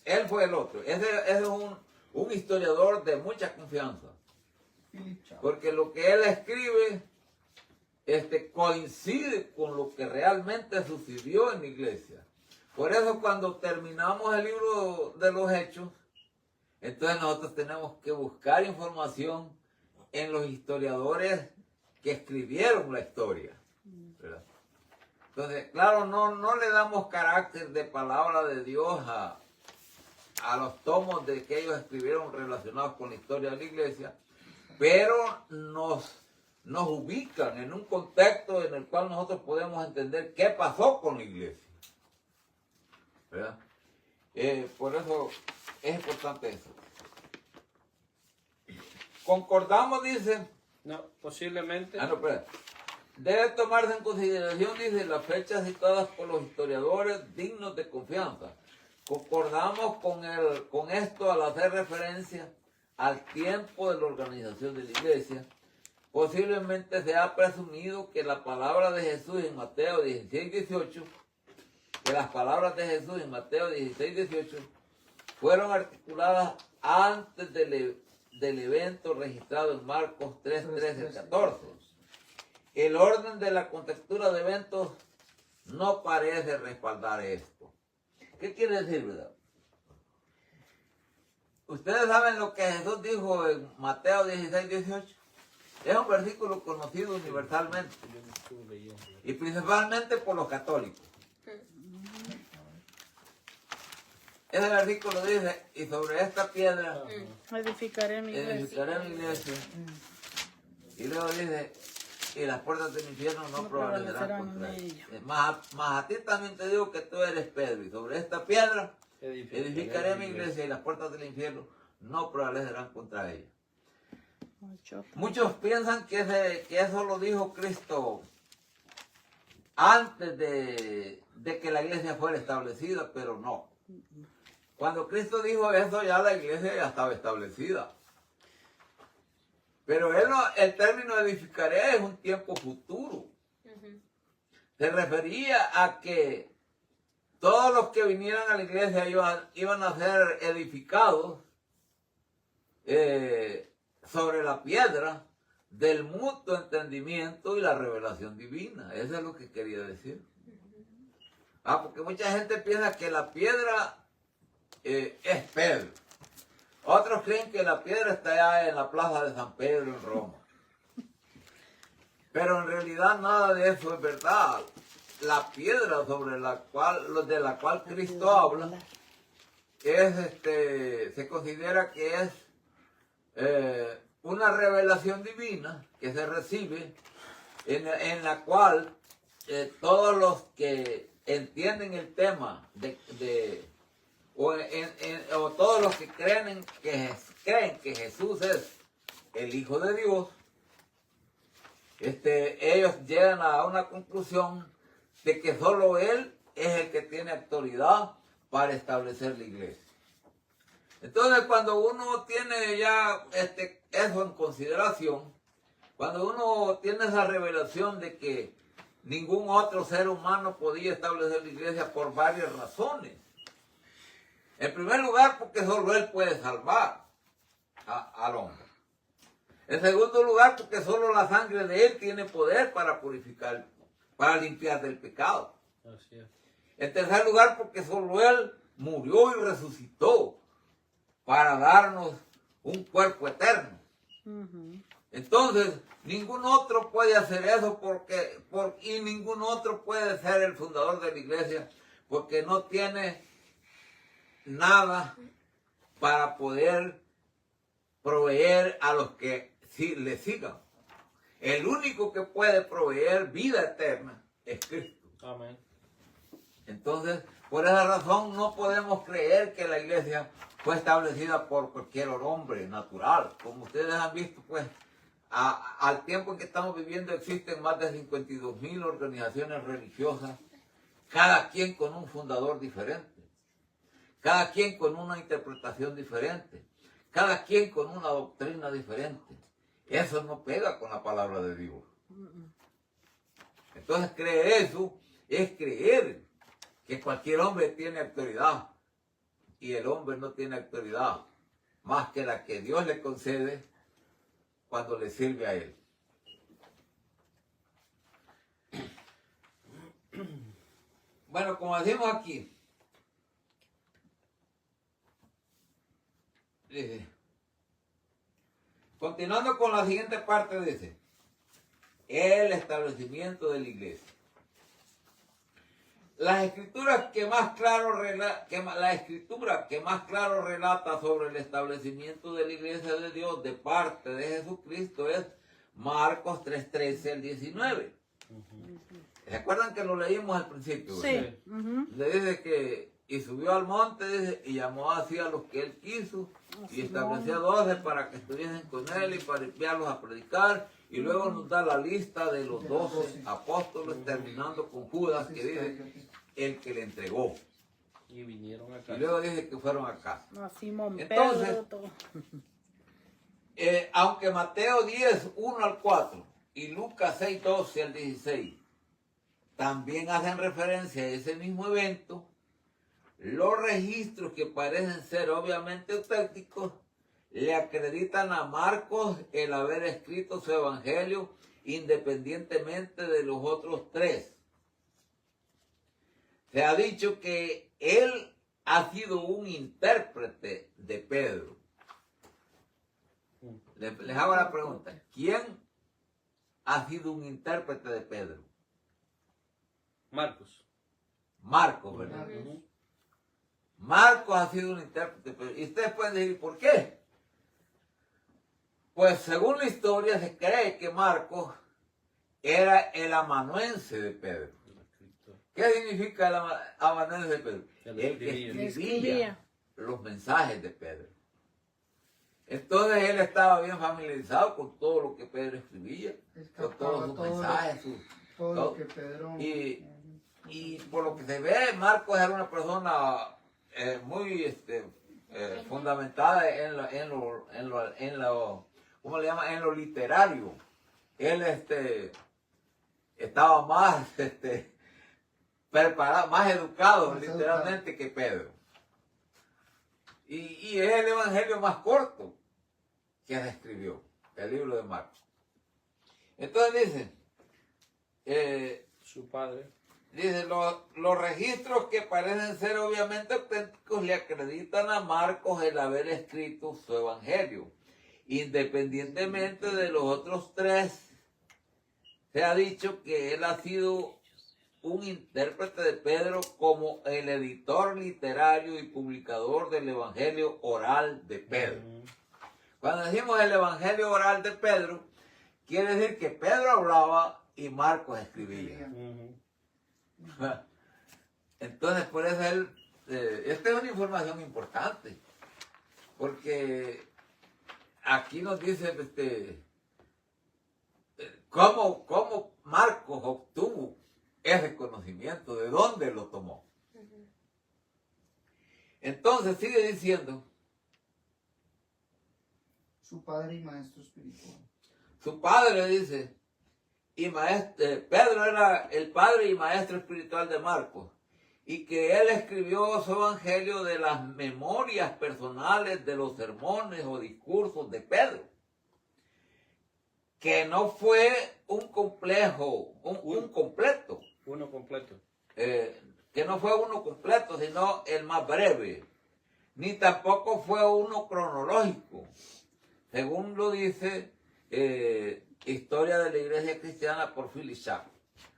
él fue el otro. Ese es un historiador de mucha confianza. Porque lo que él escribe coincide con lo que realmente sucedió en la iglesia. Por eso cuando terminamos el libro de los Hechos, entonces nosotros tenemos que buscar información en los historiadores que escribieron la historia, ¿verdad? Entonces, claro, no le damos carácter de palabra de Dios a los tomos de que ellos escribieron relacionados con la historia de la iglesia, pero nos ubican en un contexto en el cual nosotros podemos entender qué pasó con la iglesia, ¿verdad? Por eso es importante eso. Concordamos, dice. No, posiblemente. No, espera. Debe tomarse en consideración, dice, las fechas citadas por los historiadores dignos de confianza. Concordamos con esto al hacer referencia al tiempo de la organización de la iglesia. Posiblemente se ha presumido que la palabra de Jesús en Mateo 16:18, que las palabras de Jesús en Mateo 16:18 fueron articuladas antes del evento registrado en Marcos 3:13-14. El orden de la contextura de eventos no parece respaldar esto. ¿Qué quiere decir, verdad? Ustedes saben lo que Jesús dijo en Mateo 16:18. Es un versículo conocido universalmente y principalmente por los católicos. Ese versículo dice, y sobre esta piedra edificaré mi iglesia. Y luego dice, y las puertas del infierno no prevalecerán contra ella. Mas a ti también te digo que tú eres Pedro, y sobre esta piedra edificaré mi iglesia, y las puertas del infierno no prevalecerán contra ella. Muchos piensan que eso lo dijo Cristo antes de que la iglesia fuera establecida, pero no. Cuando Cristo dijo eso, ya la iglesia ya estaba establecida. Pero el término edificaré es un tiempo futuro. Se refería a que todos los que vinieran a la iglesia iban a ser edificados sobre la piedra del mutuo entendimiento y la revelación divina. Eso es lo que quería decir. Porque mucha gente piensa que la piedra es Pedro. Otros creen que la piedra está allá en la plaza de San Pedro en Roma. Pero en realidad nada de eso es verdad. La piedra de la cual Cristo habla se considera que es una revelación divina que se recibe en la cual todos los que entienden el tema o todos los que creen que Jesús es el Hijo de Dios, ellos llegan a una conclusión de que solo Él es el que tiene autoridad para establecer la iglesia. Entonces, cuando uno tiene ya eso en consideración, cuando uno tiene esa revelación de que ningún otro ser humano podía establecer la iglesia por varias razones. En primer lugar, porque solo Él puede salvar al hombre. En segundo lugar, porque solo la sangre de Él tiene poder para purificar, para limpiar del pecado. Así es. En tercer lugar, porque solo Él murió y resucitó para darnos un cuerpo eterno. Entonces, ningún otro puede hacer eso y ningún otro puede ser el fundador de la iglesia porque no tiene nada para poder proveer a los que le sigan. El único que puede proveer vida eterna es Cristo. Amén. Entonces, por esa razón no podemos creer que la iglesia fue establecida por cualquier hombre natural. Como ustedes han visto, pues, al tiempo en que estamos viviendo existen más de 52,000 organizaciones religiosas, cada quien con un fundador diferente, cada quien con una interpretación diferente, cada quien con una doctrina diferente. Eso no pega con la palabra de Dios. Entonces creer eso es creer que cualquier hombre tiene autoridad y el hombre no tiene autoridad más que la que Dios le concede cuando le sirve a él. Bueno, como decimos aquí, dice, continuando con la siguiente parte, dice, el establecimiento de la iglesia. La escritura que más claro relata sobre el establecimiento de la iglesia de Dios de parte de Jesucristo es Marcos 3:13 al 19. ¿Se acuerdan que lo leímos al principio? Sí. Le dice que, y subió al monte, dice, y llamó así a los que él quiso, y estableció 12 para que estuviesen con él y para enviarlos a predicar, y luego nos da la lista de los 12 apóstoles, terminando con Judas, que dice, el que le entregó. Y vinieron acá. Y luego dice que fueron acá. Simón Entonces, Pedro, todo. Aunque Mateo 10, 1 al 4 y Lucas 6, 12 al 16 también hacen referencia a ese mismo evento, los registros que parecen ser obviamente auténticos le acreditan a Marcos el haber escrito su evangelio independientemente de los otros tres. Se ha dicho que él ha sido un intérprete de Pedro. Les hago la pregunta, ¿quién ha sido un intérprete de Pedro? Marcos. Marcos, ¿verdad? Marcos ha sido un intérprete de Pedro. Y ustedes pueden decir, ¿por qué? Pues según la historia se cree que Marcos era el amanuense de Pedro. ¿Qué significa el amanuense de Pedro? El que escribía los mensajes de Pedro. Entonces él estaba bien familiarizado con todo lo que Pedro escribía, con todos sus mensajes, todo lo que Pedro... Y por lo que se ve, Marcos era una persona muy fundamentada en lo ¿cómo le llama? En lo literario. Él estaba más preparado, más educado literalmente que Pedro. Y es el evangelio más corto que se escribió, el libro de Marcos. Entonces dice, su padre. Dice, los registros que parecen ser obviamente auténticos le acreditan a Marcos el haber escrito su evangelio, independientemente de los otros tres. Se ha dicho que él ha sido un intérprete de Pedro como el editor literario y publicador del evangelio oral de Pedro. Cuando decimos el evangelio oral de Pedro, quiere decir que Pedro hablaba y Marcos escribía. Entonces, por eso esta es una información importante, porque aquí nos dice cómo Marcos obtuvo ese conocimiento, de dónde lo tomó. Entonces sigue diciendo, su padre y maestro espiritual. Su padre dice, Pedro era el padre y maestro espiritual de Marcos, y que él escribió su evangelio de las memorias personales de los sermones o discursos de Pedro, que no fue uno completo, sino el más breve, ni tampoco fue uno cronológico, según lo dice Historia de la Iglesia Cristiana por Philip Schaff.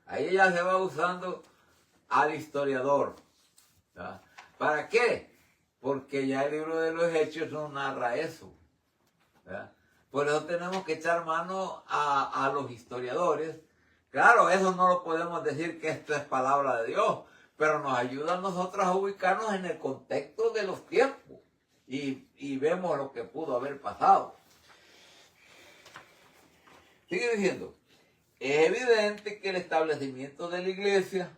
Ahí ya se va usando al historiador. ¿Verdad? ¿Para qué? Porque ya el libro de los Hechos no narra eso. ¿Verdad? Por eso tenemos que echar mano a los historiadores. Claro, eso no lo podemos decir que esto es palabra de Dios, pero nos ayuda a nosotros a ubicarnos en el contexto de los tiempos y vemos lo que pudo haber pasado. Sigue diciendo, es evidente que el establecimiento de la iglesia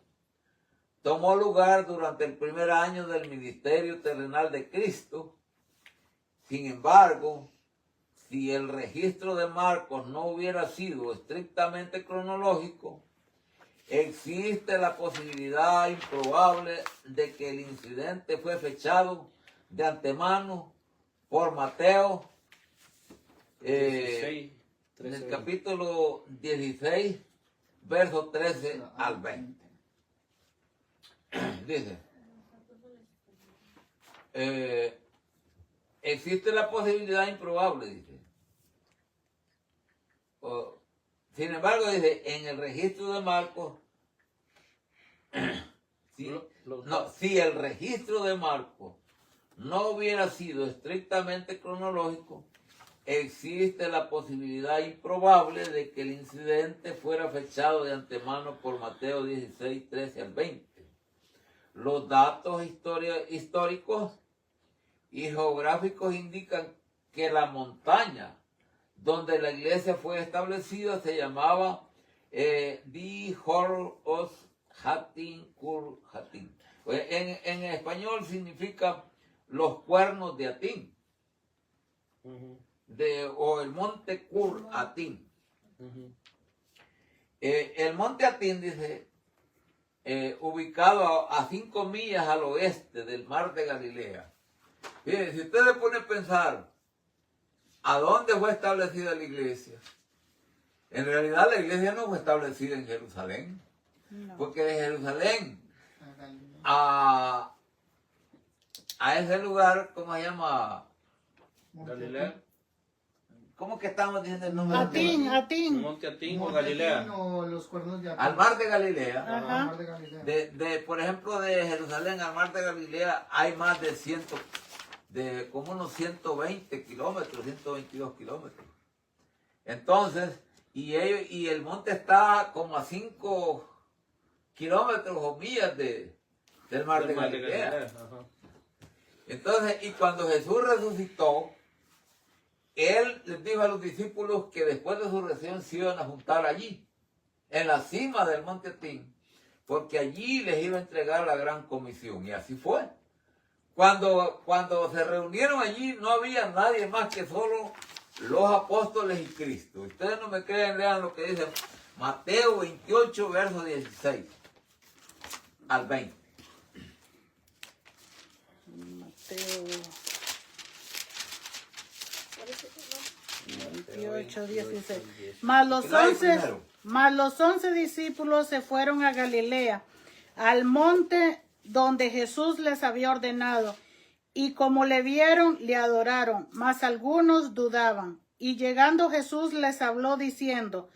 tomó lugar durante el primer año del ministerio terrenal de Cristo. Sin embargo, si el registro de Marcos no hubiera sido estrictamente cronológico, existe la posibilidad improbable de que el incidente fue fechado de antemano por Mateo, 16, en 13. el capítulo 16, versos 13 al 20. Dice, existe la posibilidad improbable, dice. Sin embargo, dice, en el registro de Marcos, si el registro de Marcos no hubiera sido estrictamente cronológico, existe la posibilidad improbable de que el incidente fuera fechado de antemano por Mateo 16, 13 al 20. Los datos históricos y geográficos indican que la montaña donde la iglesia fue establecida se llamaba Di Horos Hatin Kur Hatin. En español significa los cuernos de Atín, o el monte Kur Atín. El monte Atín, dice, ubicado a 5 millas al oeste del mar de Galilea. Bien, si usted se pone a pensar a dónde fue establecida la iglesia, en realidad la iglesia no fue establecida en Jerusalén, porque de Jerusalén a ese lugar, ¿cómo se llama? Galilea. ¿Cómo que estamos diciendo el nombre? Atín. Monte Atín o Monte Galilea. Atín o los cuernos de Atín. Al mar de Galilea. Ajá. Al mar de Galilea. Por ejemplo, de Jerusalén al mar de Galilea hay más de como unos 120 kilómetros, 122 kilómetros. Entonces, y el monte está como a 5 kilómetros o millas del mar de Galilea. Entonces, y cuando Jesús resucitó, Él les dijo a los discípulos que después de su resurrección se iban a juntar allí, en la cima del monte Atín, porque allí les iba a entregar la gran comisión. Y así fue. Cuando se reunieron allí, no había nadie más que solo los apóstoles y Cristo. Ustedes no me creen, lean lo que dice Mateo 28, verso 16 al 20. Mateo 28, 16. Mas los 11 discípulos se fueron a Galilea, al monte donde Jesús les había ordenado, y como le vieron, le adoraron, mas algunos dudaban. Y llegando Jesús les habló diciendo: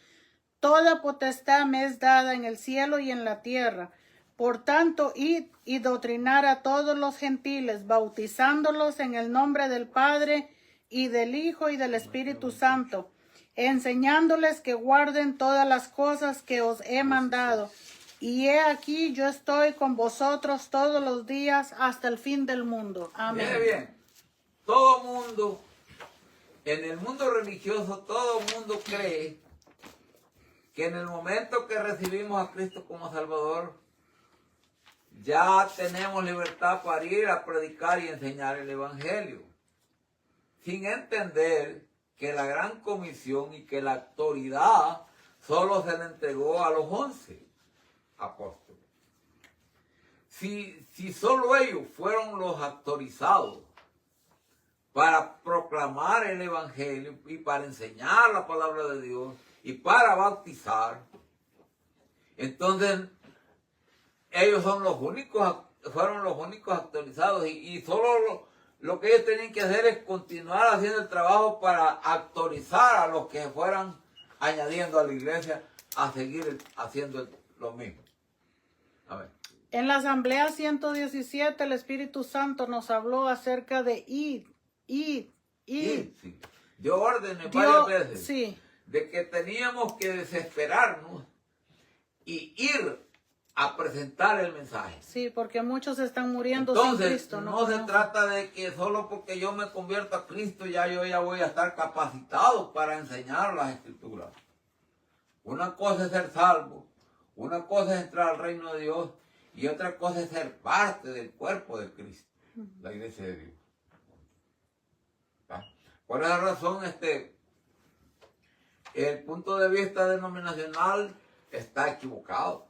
Toda potestad me es dada en el cielo y en la tierra. Por tanto, id y doctrinar a todos los gentiles, bautizándolos en el nombre del Padre, y del Hijo, y del Espíritu Santo, enseñándoles que guarden todas las cosas que os he mandado. Y he aquí, yo estoy con vosotros todos los días hasta el fin del mundo. Amén. Mire bien, todo mundo, en el mundo religioso, todo mundo cree que en el momento que recibimos a Cristo como Salvador, ya tenemos libertad para ir a predicar y enseñar el Evangelio, sin entender que la gran comisión y que la autoridad solo se le entregó a los 11 apóstoles. Si solo ellos fueron los autorizados para proclamar el Evangelio y para enseñar la palabra de Dios y para bautizar, entonces ellos fueron los únicos autorizados y solo lo que ellos tenían que hacer es continuar haciendo el trabajo para autorizar a los que fueran añadiendo a la iglesia a seguir haciendo lo mismo. A ver. En la Asamblea 117 el Espíritu Santo nos habló acerca de id. Sí. Dio órdenes varias veces sí, de que teníamos que desesperarnos y ir a presentar el mensaje. Sí, porque muchos están muriendo Entonces, sin Cristo. no se trata de que solo porque yo me convierto a Cristo yo ya voy a estar capacitado para enseñar las Escrituras. Una cosa es ser salvo, una cosa es entrar al reino de Dios y otra cosa es ser parte del cuerpo de Cristo, la iglesia de Dios. ¿Va? Por esa razón, el punto de vista denominacional está equivocado.